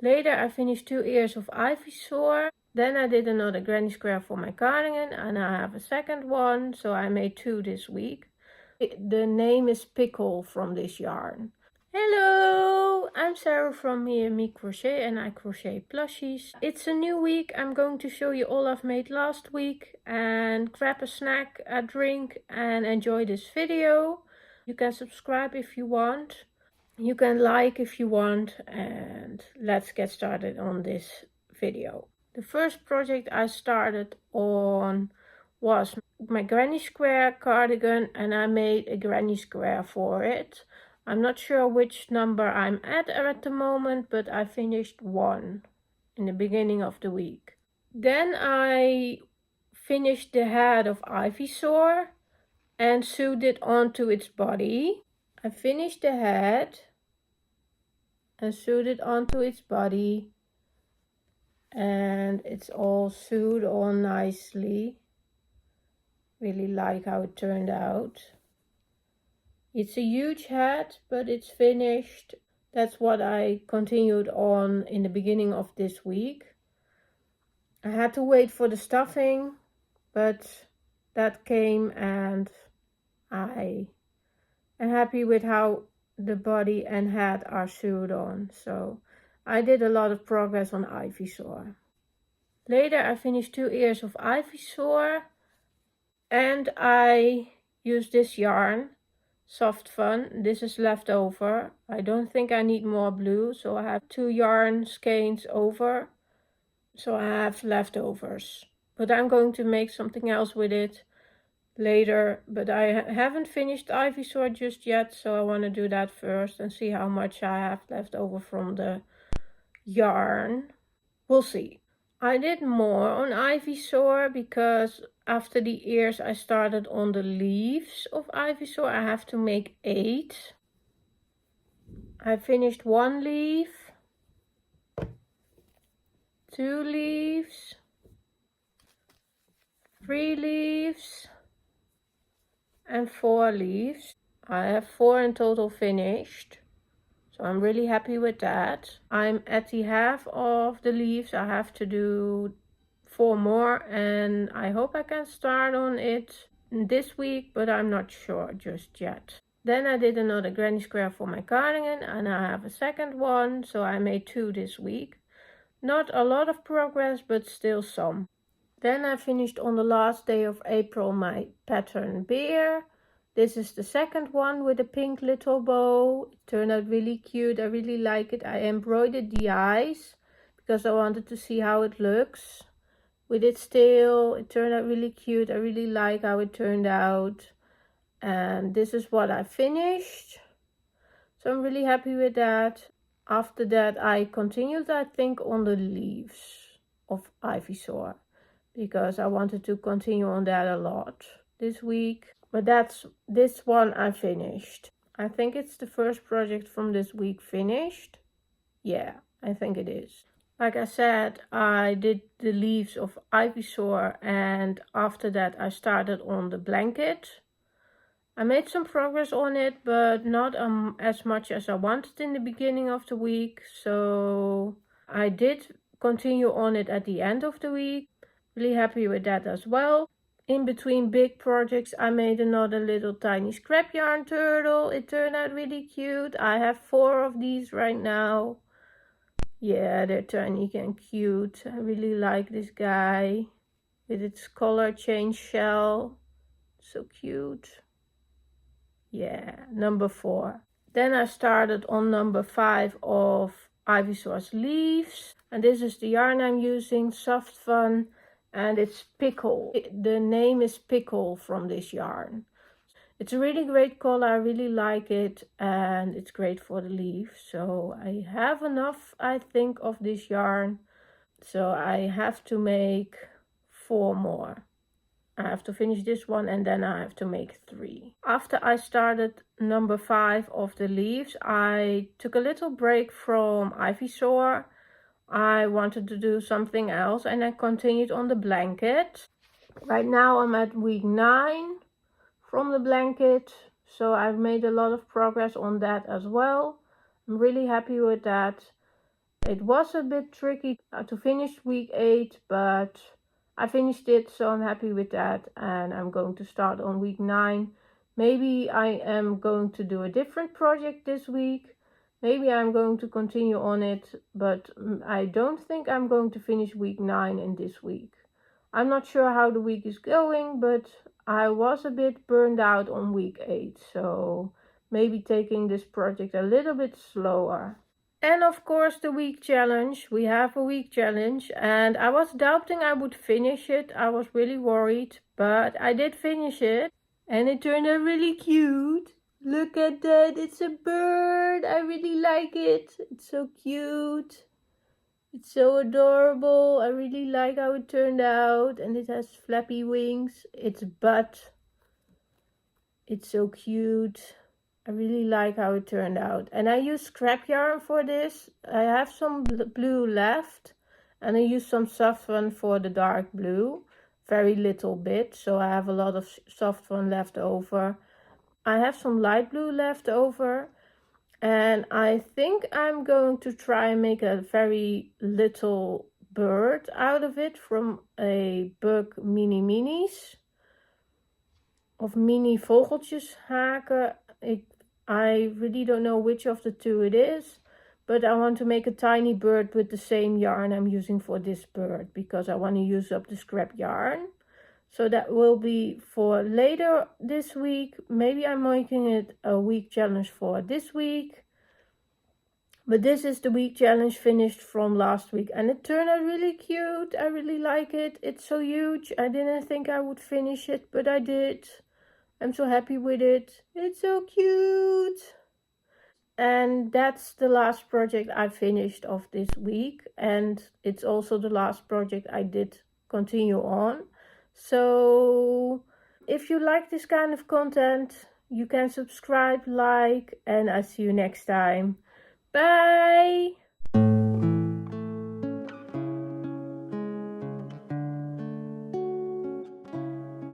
Later I finished 2 ears of Ivysaur. Then I did another granny square for my cardigan and I have a second one, so I made 2 this week. The name is Pickle from this yarn. Hello, I'm Sarah from Me Crochet and I crochet plushies. It's a new week. I'm going to show you all I've made last week and grab a snack, a drink and enjoy this video. You can subscribe if you want. You can like if you want, and let's get started on this video. The first project I started on was my granny square cardigan and I made a granny square for it. I'm not sure which number I'm at the moment, but I finished 1 in the beginning of the week. Then I finished the head of Ivysaur and sewed it onto its body. I finished the head and sewed it onto its body, and it's all sewed on nicely. Really like how it turned out. It's a huge head, but it's finished. That's what I continued on in the beginning of this week. I had to wait for the stuffing, but that came and I am happy with how the body and head are sewed on, so I did a lot of progress on Ivysaur. Later I finished 2 ears of Ivysaur and I used this yarn, Soft Fun. This is left over. I don't think I need more blue, so I have 2 yarn skeins over, so I have leftovers. But I'm going to make something else with it later, but I haven't finished Ivysaur just yet, so I want to do that first and see how much I have left over from the yarn. We'll see. I did more on Ivysaur because after the ears I started on the leaves of Ivysaur. I have to make 8. I finished 1 leaf, 2 leaves, 3 leaves and 4 leaves. I have 4 in total finished, so I'm really happy with that. I'm at the half of the leaves. I have to do 4 more and I hope I can start on it this week, but I'm not sure just yet. Then I did another granny square for my cardigan and I have a second one, so I made 2 this week. Not a lot of progress, but still some. Then I finished on the last day of April my pattern bear. This is the second one with a pink little bow. It turned out really cute. I really like it. I embroidered the eyes because I wanted to see how it looks with its tail. It turned out really cute. I really like how it turned out. And this is what I finished. So I'm really happy with that. After that I continued, I think, on the leaves of Ivysaur, because I wanted to continue on that a lot this week. But this one I finished. I think it's the first project from this week finished. Yeah, I think it is. Like I said, I did the leaves of Ivysaur and after that I started on the blanket. I made some progress on it, but not as much as I wanted in the beginning of the week. So I did continue on it at the end of the week. Really happy with that as well. In between big projects I made another little tiny scrap yarn turtle. It turned out really cute. I have 4 of these right now. Yeah, they're tiny and cute. I really like this guy with its color change shell. So cute. Yeah, number 4. Then I started on number 5 of Ivysaur's leaves. And this is the yarn I'm using, Soft Fun. And it's Pickle. The name is Pickle from this yarn. It's a really great color. I really like it. And it's great for the leaf. So I have enough, I think, of this yarn. So I have to make 4 more. I have to finish this one and then I have to make 3. After I started number 5 of the leaves, I took a little break from Ivysaur. I wanted to do something else and I continued on the blanket. Right now I'm at week 9 from the blanket, so I've made a lot of progress on that as well. I'm really happy with that. It was a bit tricky to finish week 8, but I finished it, so I'm happy with that, and I'm going to start on week 9. Maybe I am going to do a different project this week. Maybe I'm going to continue on it, but I don't think I'm going to finish week 9 in this week. I'm not sure how the week is going, but I was a bit burned out on week 8, so maybe taking this project a little bit slower. And of course the week challenge. We have a week challenge, and I was doubting I would finish it. I was really worried, but I did finish it, and it turned out really cute. Look at that, it's a bird. I really like it. It's so cute. It's so adorable. I really like how it turned out, and it has flappy wings. Its butt. It's so cute. I really like how it turned out. And I use scrap yarn for this. I have some blue left, and I use some saffron for the dark blue. Very little bit, so I have a lot of saffron left over. I have some light blue left over, and I think I'm going to try and make a very little bird out of it from a Khuc mini minis of mini vogeltjes haken. I really don't know which of the two it is, but I want to make a tiny bird with the same yarn I'm using for this bird, because I want to use up the scrap yarn. So that will be for later this week. Maybe I'm making it a week challenge for this week. But this is the week challenge finished from last week, and it turned out really cute. I really like it. It's so huge. I didn't think I would finish it, but I did. I'm so happy with it. It's so cute. And that's the last project I finished of this week. And it's also the last project I did continue on. So if you like this kind of content, you can subscribe, like, and I see you next time. Bye!